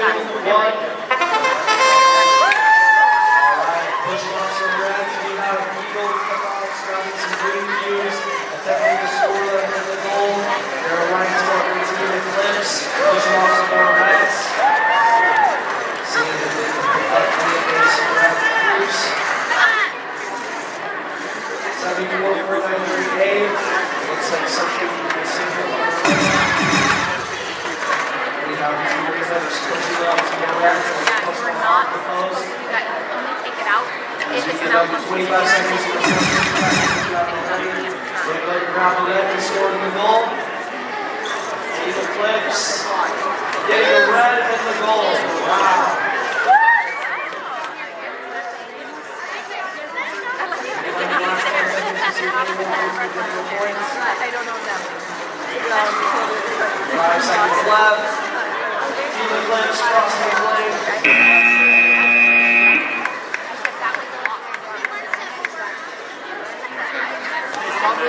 1. Pushing off some reds. We have Eagle Catholics grabbing some green cues, attempting to score them in the goal. There are lines walking to the Eclipse, pushing off some more reds. Seeing if they can pick up any of those red cues. 74-493A. Looks like something you can see here. We have two defenders pushing off some more reds and pushing them off the post. As we get up to 25 seconds, we're going to grab a red and score in the goal. See the Eclipse getting a red and the goal. Wow. I don't know them. 5 seconds left. See the Eclipse crossing the lane. Probably